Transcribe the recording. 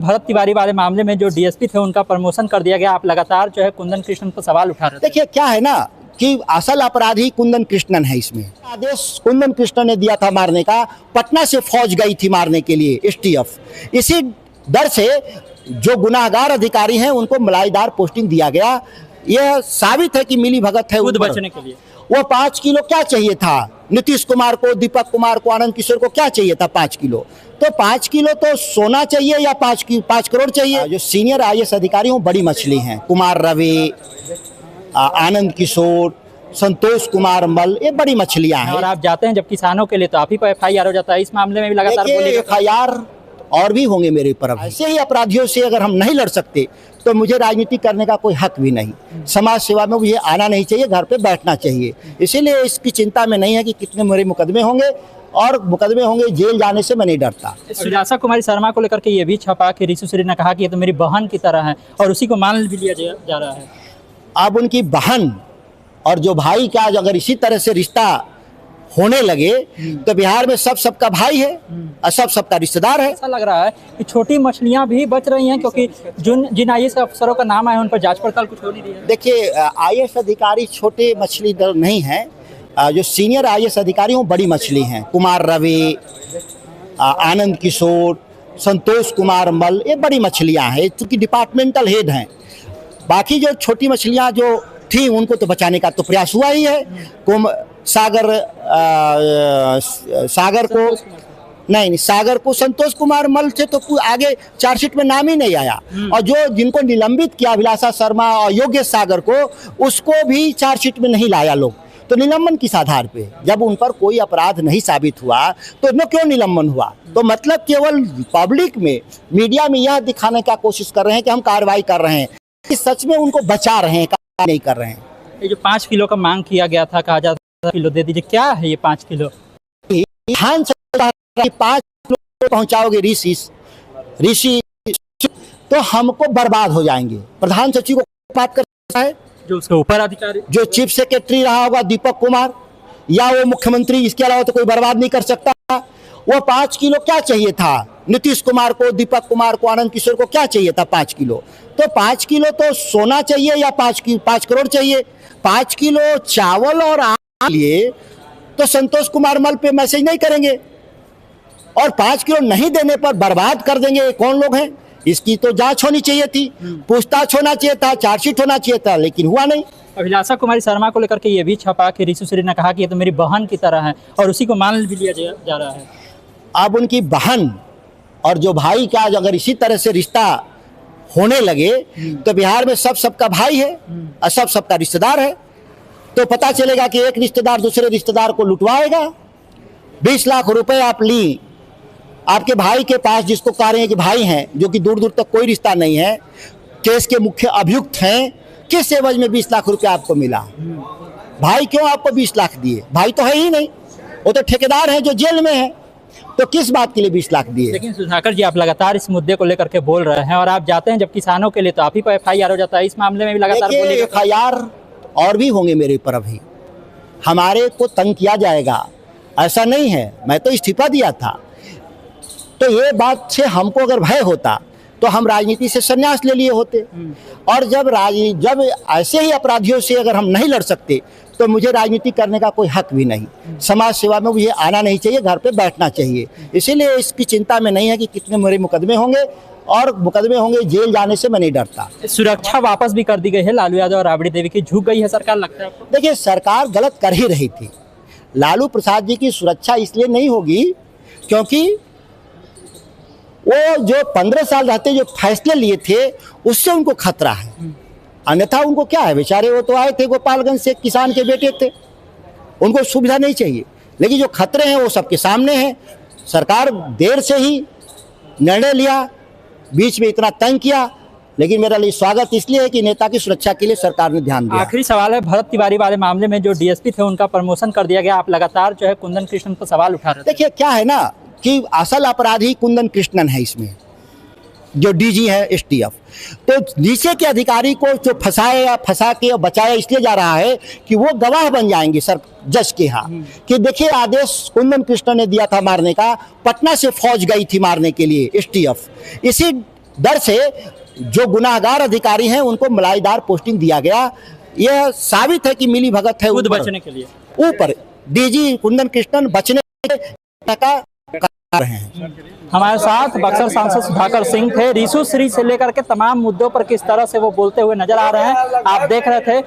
भरत तिवारी वाले मामले में जो डीएसपी थे उनका प्रमोशन कर दिया गया। आप लगातार जो है कुंदन कृष्णन पर सवाल उठा रहे थे। देखिए क्या है ना कि असल अपराधी कुंदन कृष्णन है। इसमें आदेश कुंदन कृष्णन ने दिया था मारने का। पटना से फौज गई थी मारने के लिए एसटीएफ। इसी डर से जो गुनाहगार अधिकारी हैं उनको मलाईदार पोस्टिंग दिया गया। यह साबित है कि मिली भगत है। खुद बचने के लिए वो 5 किलो क्या चाहिए था नीतीश कुमार को, दीपक कुमार को, आनंद किशोर को क्या चाहिए था 5 किलो। तो 5 किलो तो सोना चाहिए या 5 करोड़ चाहिए। जो सीनियर आईएएस अधिकारी हैं बड़ी मछली हैं। कुमार रवि, आनंद किशोर, संतोष कुमार मल, ये बड़ी मछलियां हैं। और आप जाते हैं जब किसानों के लिए तो आप ही पर एफआईआर हो जाता है। इस मामले में भी लगातार एफआईआर और भी होंगे मेरे ऊपर। ऐसे ही अपराधियों से अगर हम नहीं लड़ सकते तो मुझे राजनीति करने का कोई हक भी नहीं। समाज सेवा में मुझे आना नहीं चाहिए, घर पे बैठना चाहिए। इसीलिए इसकी चिंता में नहीं है कि कितने मेरे मुकदमे होंगे, और मुकदमे होंगे जेल जाने से मैं नहीं डरता। अभिलाषा कुमारी शर्मा को लेकर के ये भी छपा कि ऋषि श्री ने कहा कि ये तो मेरी बहन की तरह है और उसी को मान भी लिया जा रहा है। अब उनकी बहन और जो भाई का अगर इसी तरह से रिश्ता होने लगे तो बिहार में सबका भाई है और सबका रिश्तेदार है। ऐसा लग रहा है कि छोटी मछलियां भी बच रही हैं, क्योंकि जिन आईएएस अफसरों का नाम आया उन पर जांच पड़ताल कुछ हो नहीं रही है। देखिए आईएएस अधिकारी छोटे मछली नहीं है। जो सीनियर आईएएस अधिकारी हैं बड़ी मछली हैं। कुमार रवि, आनंद किशोर, संतोष कुमार मल, ये बड़ी मछलियां हैं क्योंकि डिपार्टमेंटल हेड हैं। बाकी जो छोटी मछलियां जो थी उनको तो बचाने का तो प्रयास हुआ ही है। सागर को संतोष कुमार मल से तो आगे चार्जशीट में नाम ही नहीं आया। और जो जिनको निलंबित किया अभिलाषा शर्मा और योगेश सागर को, उसको भी चार्जशीट में नहीं लाया लोग। तो निलंबन किस आधार पे? जब उन पर कोई अपराध नहीं साबित हुआ तो इनमें क्यों निलंबन हुआ? तो मतलब केवल पब्लिक में, मीडिया में यह दिखाने का कोशिश कर रहे हैं कि हम कार्रवाई कर रहे हैं, सच में उनको बचा रहे हैं, नहीं कर रहे हैं। ये जो 5 किलो का मांग किया गया था, कहा जाता किलो दे दीजिए, क्या है ये 5 किलो? 5 किलो पहुंचाओगे ऋषि तो हमको बर्बाद हो जाएंगे। प्रधान सचिव को बात करता है, जो उसके ऊपर अधिकारी, जो चीफ सेक्रेटरी रहा होगा दीपक कुमार, या वो मुख्यमंत्री, इसके अलावा तो कोई बर्बाद नहीं कर सकता। वो 5 किलो क्या चाहिए था नीतीश कुमार को, दीपक कुमार को, आनंद किशोर को क्या चाहिए था 5 किलो। तो 5 किलो तो सोना चाहिए या 5 करोड़ चाहिए। 5 किलो चावल और लिए तो संतोष कुमार मल पे मैसेज नहीं करेंगे, और 5 किलो नहीं देने पर बर्बाद कर देंगे। कौन लोग हैं? इसकी तो जांच होनी चाहिए थी, पूछताछ होना चाहिए था, चार्जशीट होना चाहिए था, लेकिन हुआ नहीं। अभिलाषा कुमारी शर्मा को लेकर के ये भी छपा कि ऋषि श्री ने कहा कि ये तो मेरी बहन की तरह है और उसी को मान भी लिया जा रहा है। अब उनकी बहन और जो भाई का अगर इसी तरह से रिश्ता होने लगे तो बिहार में सबका भाई है और सबका रिश्तेदार है। तो पता चलेगा कि एक रिश्तेदार दूसरे रिश्तेदार को लुटवाएगा। 20 लाख रुपए आप ली आपके भाई के पास, जिसको कह रहे हैं कि भाई हैं, जो कि दूर दूर तक कोई रिश्ता नहीं है, केस के मुख्य अभियुक्त हैं, किस एवज में 20 लाख रुपए आपको मिला? भाई क्यों आपको 20 लाख दिए? भाई तो है ही नहीं, वो तो ठेकेदार है जो जेल में है। तो किस बात के लिए 20 लाख दिए? लेकिन सुधाकर जी, आप लगातार इस मुद्दे को लेकर के बोल रहे हैं और आप जाते हैं जब किसानों के लिए तो आप ही पर एफआईआर हो जाता है। इस मामले में भी लगातार एफआईआर और भी होंगे मेरे ऊपर। अभी हमारे को तंग किया जाएगा ऐसा नहीं है, मैं तो इस्तीफा दिया था। तो ये बात से हमको अगर भय होता तो हम राजनीति से संन्यास ले लिए होते। और जब ऐसे ही अपराधियों से अगर हम नहीं लड़ सकते तो मुझे राजनीति करने का कोई हक भी नहीं। समाज सेवा में मुझे आना नहीं चाहिए, घर पे बैठना चाहिए। इसीलिए इसकी चिंता में नहीं है कि कितने मेरे मुकदमे होंगे, और मुकदमे होंगे जेल जाने से मैं नहीं डरता। सुरक्षा वापस भी कर दी गई है। लालू यादव और राबड़ी देवी की झुक गई है सरकार, लगता है आपको? देखिए सरकार गलत कर ही रही थी। लालू प्रसाद जी की सुरक्षा इसलिए नहीं होगी क्योंकि वो जो 15 साल रहते जो फैसले लिए थे उससे उनको खतरा है। अन्यथा उनको क्या है, बेचारे वो तो आए थे गोपालगंज से, किसान के बेटे थे, उनको सुविधा नहीं चाहिए। लेकिन जो खतरे हैं वो सबके सामने हैं। सरकार देर से ही निर्णय लिया, बीच में इतना तंग किया, लेकिन मेरा लिए स्वागत इसलिए है कि नेता की सुरक्षा के लिए सरकार ने ध्यान दिया। आखिरी सवाल है, भरत तिवारी वाले मामले में जो डीएसपी थे उनका प्रमोशन कर दिया गया। आप लगातार जो है कुंदन कृष्णन पर सवाल उठा रहे थे। देखिए क्या है ना कि असल अपराधी कुंदन कृष्णन है। इसमें जो डीजी है एसटीएफ, तो नीचे के अधिकारी को जो फंसा के बचाया इसलिए जा रहा है कि वो गवाह बन जाएंगे सर जज के यहाँ कि देखिए आदेश कुंदन कृष्णन ने दिया था मारने का। पटना से फौज गई थी मारने के लिए एसटीएफ। इसी दर से जो गुनाहगार अधिकारी हैं उनको मलाईदार पोस्टिंग दिया गया। यह साबित है कि मिली भगत है खुद ऊपर। बचने के लिए ऊपर डीजी कुंदन कृष्णन बचने का रहे हैं। हमारे साथ बक्सर सांसद सुधाकर सिंह थे। रिशु श्री से लेकर के तमाम मुद्दों पर किस तरह से वो बोलते हुए नजर आ रहे हैं, आप देख रहे थे।